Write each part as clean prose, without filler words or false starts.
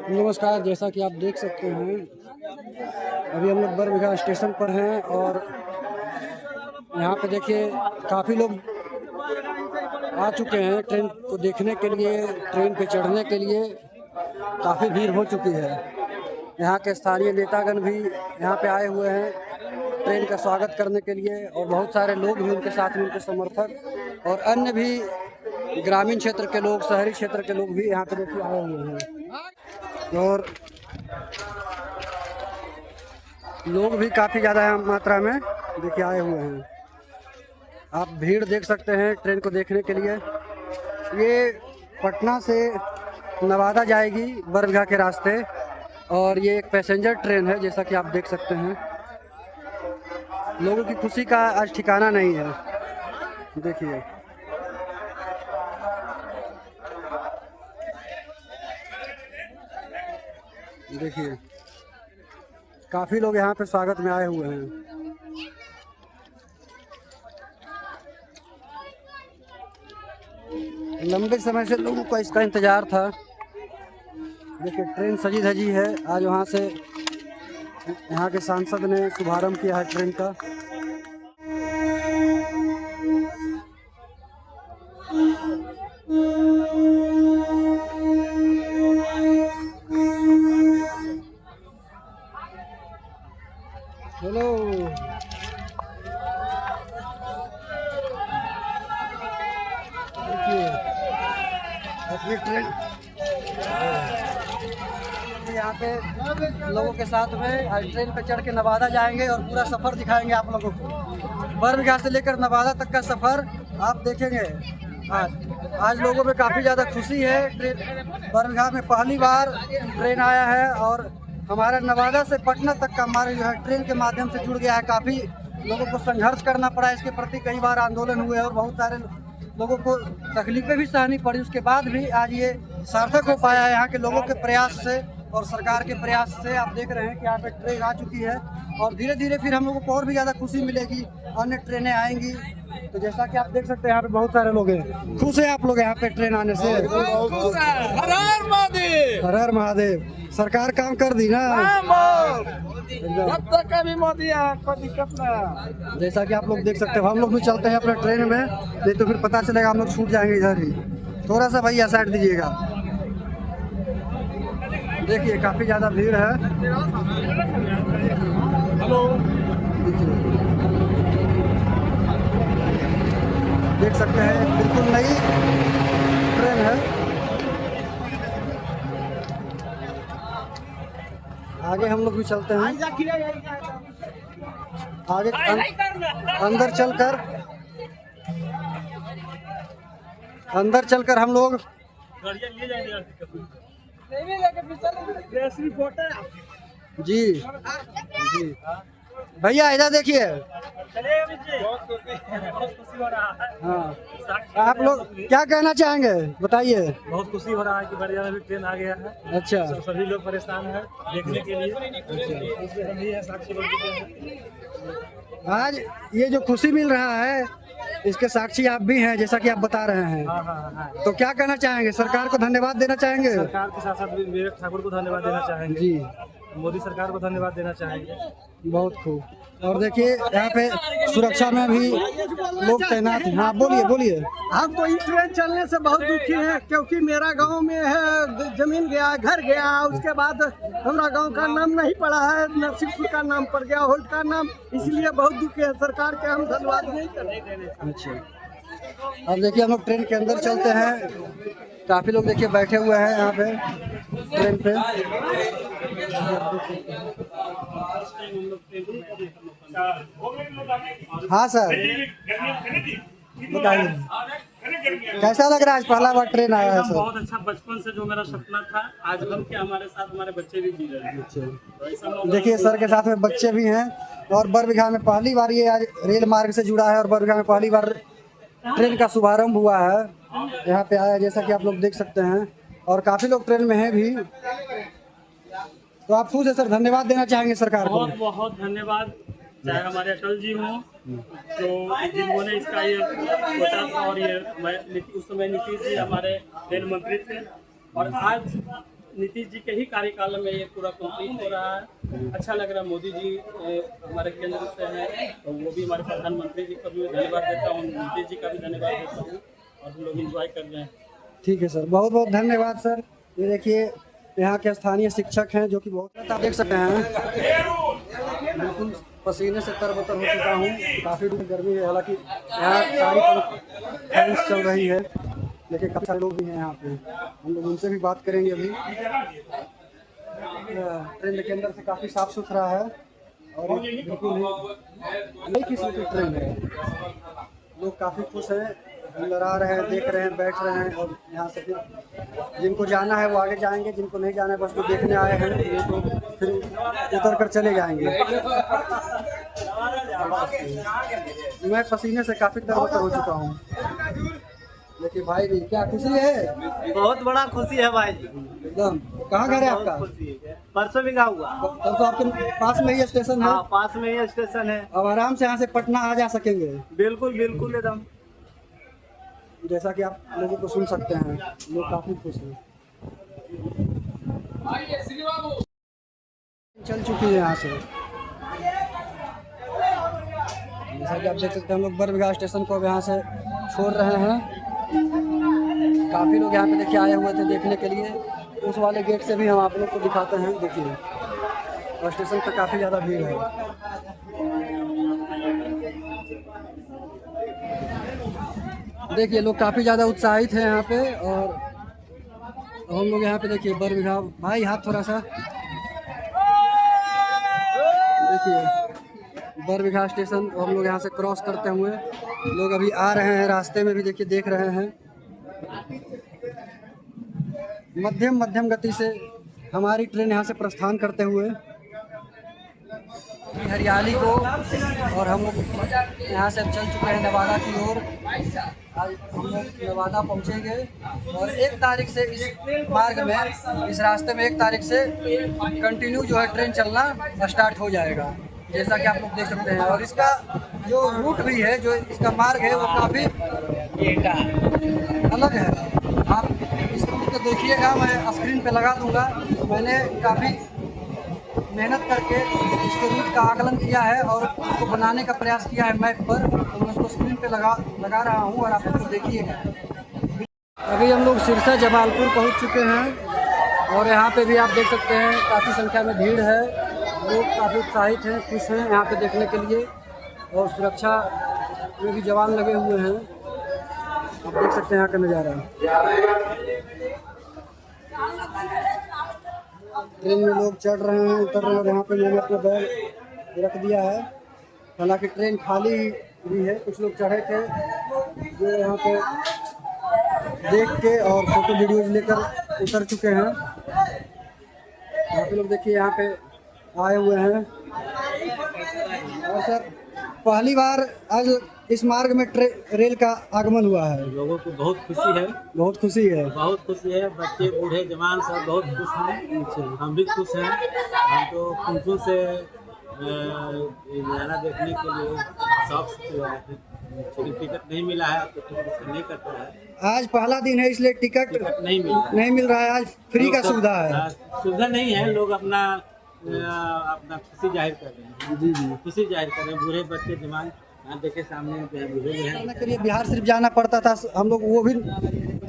नमस्कार। जैसा कि आप देख सकते हैं, अभी हम लोग बरबीघा स्टेशन पर हैं और यहाँ पे देखिए काफ़ी लोग आ चुके हैं ट्रेन को देखने के लिए। ट्रेन पे चढ़ने के लिए काफ़ी भीड़ हो चुकी है। यहाँ के स्थानीय नेतागण भी यहाँ पे आए हुए हैं ट्रेन का स्वागत करने के लिए, और बहुत सारे लोग भी उनके साथ में, उनके समर्थक और अन्य भी ग्रामीण क्षेत्र के लोग, शहरी क्षेत्र के लोग भी यहाँ पे देखिए आए हुए हैं। और लोग भी काफ़ी ज़्यादा मात्रा में देखिए आए हुए हैं। आप भीड़ देख सकते हैं ट्रेन को देखने के लिए। ये पटना से नवादा जाएगी बरबीघा के रास्ते, और ये एक पैसेंजर ट्रेन है जैसा कि आप देख सकते हैं। लोगों की खुशी का आज ठिकाना नहीं है। देखिए देखिए काफ़ी लोग यहाँ पे स्वागत में आए हुए हैं। लंबे समय से लोगों को इसका इंतज़ार था। देखिए ट्रेन सजी धजी है। आज वहाँ से यहाँ के सांसद ने शुभारंभ किया है ट्रेन का। हेलो, देखिए अपनी ट्रेन यहाँ पे लोगों के साथ में आज ट्रेन पे चढ़ के नवादा जाएंगे और पूरा सफ़र दिखाएंगे आप लोगों को। बरबीघा से लेकर नवादा तक का सफ़र आप देखेंगे। आज लोगों में काफ़ी ज़्यादा खुशी है। ट्रेन बरबीघा में पहली बार ट्रेन आया है और हमारे नवादा से पटना तक का हमारे जो है ट्रेन के माध्यम से जुड़ गया है। काफ़ी लोगों को संघर्ष करना पड़ा इसके प्रति, कई बार आंदोलन हुए और बहुत सारे लोगों को तकलीफें भी सहनी पड़ी। उसके बाद भी आज ये सार्थक हो पाया है यहाँ के लोगों के प्रयास से और सरकार के प्रयास से। आप देख रहे हैं कि यहाँ पे ट्रेन आ चुकी है और धीरे धीरे फिर हम लोगों को और भी ज़्यादा खुशी मिलेगी, अन्य ट्रेनें आएंगी। तो जैसा कि आप देख सकते हैं यहाँ पे बहुत सारे लोग हैं। खुश हैं आप लोग यहाँ पे ट्रेन आने से? हर हर महादेव। हर हर महादेव। सरकार काम कर दी ना। जब तक कभी मोदी कोई दिक्कत ना। जैसा कि आप लोग देख सकते हो, हम लोग भी चलते हैं अपने ट्रेन में, नहीं तो फिर पता चलेगा हम लोग छूट जाएंगे इधर ही। थोड़ा सा भैया साइड दीजिएगा। देखिए काफ़ी ज़्यादा भीड़ है। हेलो, देख सकते हैं बिल्कुल नई ट्रेन है। आगे हम लोग भी चलते हैं। आगे अंदर चलकर हम लोग जी जी भैया इधर देखिए। हाँ, आप लोग क्या कहना चाहेंगे बताइए। बहुत खुशी हो रहा है कि बरबीघा में भी ट्रेन आ गया है। अच्छा, सभी लोग परेशान हैं देखने के लिए। अच्छा, हम भी हैं, साक्षी बन चुके हैं। आज ये जो खुशी मिल रहा है इसके साक्षी आप भी हैं, जैसा कि आप बता रहे हैं। हाँ। तो क्या कहना चाहेंगे? सरकार को धन्यवाद देना चाहेंगे? सरकार के साथ साथ विवेक ठाकुर को धन्यवाद देना चाहेंगे जी, मोदी सरकार को धन्यवाद देना चाहेंगे। बहुत खूब। और देखिए यहाँ पे सुरक्षा में भी लोग तैनात हैं। हाँ बोलिए बोलिए। हम तो इस ट्रेन चलने से बहुत दुखी हैं, क्योंकि मेरा गांव में है जमीन गया, घर गया, उसके बाद हमारा गांव का नाम नहीं पड़ा है, नरसिंहपुर का नाम पड़ गया, होल्ट का नाम, इसलिए बहुत दुखी है। सरकार के हम धन्यवाद नहीं करेंगे। अच्छा, अब देखिए हम लोग ट्रेन के अंदर चलते हैं। काफ़ी लोग देखिए बैठे हुए हैं यहाँ पे ट्रेन पे। हाँ सर, बताइए कैसा लग रहा है? आज पहला बार ट्रेन आया है सर। बहुत अच्छा। बचपन से जो मेरा सपना था, आज हम क्या हमारे साथ हमारे बच्चे भी जी रहे हैं। देखिए सर के साथ में बच्चे भी हैं। और बरबीघा में पहली बार ये आज रेल मार्ग से जुड़ा है और बरबीघा में पहली बार ट्रेन का शुभारंभ हुआ है। यहाँ पे आया जैसा कि आप लोग देख सकते हैं, और काफ़ी लोग ट्रेन में हैं भी। तो आप खुश है सर, धन्यवाद देना चाहेंगे सरकार को? बहुत बहुत धन्यवाद। चाहे हमारे अटल जी हों, तो जिन्होंने इसका ये सोचा था, और ये उस समय नीतीश जी हमारे रेल मंत्री थे, और आज नीतीश जी के ही कार्यकाल में ये पूरा कंप्लीट हो रहा है। अच्छा लग रहा है। मोदी जी हमारे केंद्र से हैं, तो वो भी हमारे प्रधानमंत्री जी का भी धन्यवाद देता हूँ, नीतीश जी का भी धन्यवाद देता हूँ, और हम लोग इंजॉय कर रहे हैं। ठीक है सर, बहुत बहुत धन्यवाद सर। ये देखिए यहाँ के स्थानीय शिक्षक हैं जो कि बहुत, आप देख सकते हैं बिल्कुल पसीने से तरबतर हो चुका हूँ। काफ़ी गर्मी है, हालांकि यहाँ सारी फैंस चल रही है, लेकिन काफ़ी सारे लोग भी हैं यहाँ पे। हम लोग उनसे भी बात करेंगे अभी। ट्रेन के अंदर से काफ़ी साफ सुथरा है और बिल्कुल नई किस्म की ट्रेन है। लोग काफ़ी खुश हैं, अंदर आ रहे हैं, देख रहे हैं, बैठ रहे हैं, और यहाँ से फिर जिनको जाना है वो आगे जाएंगे, जिनको नहीं जाना है बस वो देखने आए हैं ये तो फिर उतर कर चले जाएंगे। मैं पसीने से काफ़ी तरबतर हो चुका हूँ। देखिए भाई भी, क्या खुशी है? बहुत बड़ा खुशी है भाई जी, एकदम। कहाँ घर है आपका? परसों भी हुआ। तब तो आपके पास में ही स्टेशन है। हाँ, पास में ही स्टेशन है। अब आराम से यहाँ से पटना आ जा सकेंगे। बिल्कुल बिल्कुल एकदम। जैसा कि आप लोगों को सुन सकते हैं, लोग काफ़ी खुश हैं। चल चुकी है यहाँ से। जैसा कि आप देख सकते हैं, हम लोग बरबीघा स्टेशन को अब यहाँ से छोड़ रहे हैं। काफ़ी लोग यहाँ पे देखिए आए हुए थे देखने के लिए। उस वाले गेट से भी हम आप लोग को दिखाते हैं। देखिए और स्टेशन पे काफ़ी ज़्यादा भीड़ है। देखिए लोग काफ़ी ज़्यादा उत्साहित हैं यहाँ पे। और हम लोग यहाँ पे देखिए बरबीघा, भाई हाथ थोड़ा सा देखिए, बरबीघा स्टेशन हम लोग यहाँ से क्रॉस करते हुए लोग अभी आ रहे हैं। रास्ते में भी देखिए देख रहे हैं, मध्यम गति से हमारी ट्रेन यहाँ से प्रस्थान करते हुए हरियाली को, और हम लोग यहाँ से चल चुके हैं नवादा की ओर। आज हम लोग नवादा पहुँचेंगे और 1 तारीख से इस मार्ग में, इस रास्ते में 1 तारीख से कंटिन्यू जो है ट्रेन चलना स्टार्ट हो जाएगा, जैसा कि आप लोग देख सकते हैं। और इसका जो रूट भी है, जो इसका मार्ग है, वो काफ़ी अलग है। आप इस रूट को देखिएगा, मैं स्क्रीन पे लगा दूंगा। मैंने काफ़ी मेहनत करके इसके रूट का आकलन किया है और उसको बनाने का प्रयास किया है मैप पर, तो मैं उसको स्क्रीन पे लगा रहा हूँ और आप उसको देखिएगा। अभी हम लोग सिरसा जमालपुर पहुँच चुके हैं और यहाँ पे भी आप देख सकते हैं काफ़ी संख्या में भीड़ है। लोग काफ़ी उत्साहित हैं, खुश हैं यहाँ पे देखने के लिए, और सुरक्षा में भी जवान लगे हुए हैं। आप देख सकते हैं यहाँ का नज़ारा। ट्रेन में लोग चढ़ रहे हैं, उतर रहे हैं, और यहाँ पे मैंने अपना बैग रख दिया है। हालांकि ट्रेन खाली भी है, कुछ लोग चढ़े थे जो यहाँ पे देख के और फोटो वीडियोज लेकर उतर चुके हैं। यहाँ पे लोग देखिए यहाँ पे आए हुए हैं। और सर पहली बार आज इस मार्ग में रेल का आगमन हुआ है। लोगों को बहुत खुशी है, बहुत खुशी है, बहुत खुशी है। बच्चे बूढ़े जवान सब बहुत खुश हैं, हम भी खुश हैं। हम तो कुंकुम से नज़ारा देखने के लिए शौक टिकट नहीं मिला है, तो टिकट नहीं करता है। आज पहला दिन है इसलिए टिकट नहीं मिल रहा है। आज फ्री का सुविधा है। सुविधा नहीं है, लोग अपना खुशी जाहिर कर रहे हैं। जी, खुशी जाहिर कर रहे हैं। बूढ़े बच्चे जवान यहाँ देखे सामने बूढ़े हैं। के लिए बिहार शरीफ जाना पड़ता था, हम लोग वो भी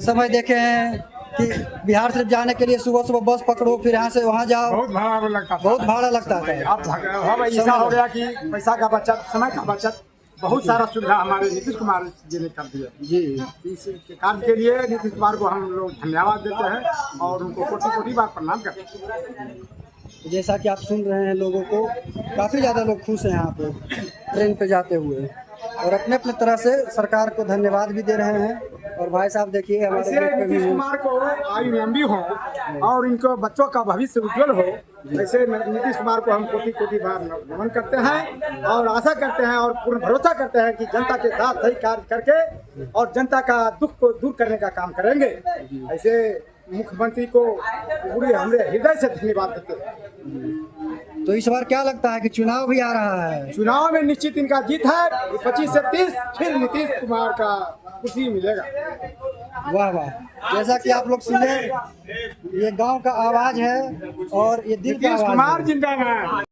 समय देखे हैं कि बिहार शरीफ जाने के लिए सुबह बस पकड़ो, फिर यहाँ से वहाँ जाओ, बहुत भाड़ा लगता था। बहुत भाड़ा लगता था। अब ऐसा हो गया कि पैसा का बचत, समय का बचत, बहुत सारा सुविधा हमारे नीतीश कुमार जी ने कर दिया। जी, इस कार्य के लिए नीतीश कुमार को हम लोग धन्यवाद देते हैं और उनको कोटि बार प्रणाम करते हैं। जैसा कि आप सुन रहे हैं, लोगों को काफ़ी ज़्यादा लोग खुश हैं यहाँ पे ट्रेन पे जाते हुए, और अपने अपने तरह से सरकार को धन्यवाद भी दे रहे हैं। और भाई साहब देखिए हमारे गेट पे भी नीतीश कुमार को आयु लंबी हो और इनको बच्चों का भविष्य उज्जवल हो, ऐसे नीतीश कुमार को हम कोटि बार नमन करते हैं और आशा करते हैं और पूर्ण भरोसा करते हैं कि जनता के साथ सही कार्य करके और जनता का दुख को दूर करने का काम करेंगे। ऐसे मुख्यमंत्री को पूरे हमारे हृदय से धन्यवाद देते हैं। तो इस बार क्या लगता है कि चुनाव भी आ रहा है? चुनाव में निश्चित इनका जीत है। 25 से 30 फिर नीतीश कुमार का कुर्सी मिलेगा। वाह वाह। जैसा कि आप लोग सुने, ये गांव का आवाज है और ये दिल का नीतीश आवाज कुमार है। जिंदाबाद।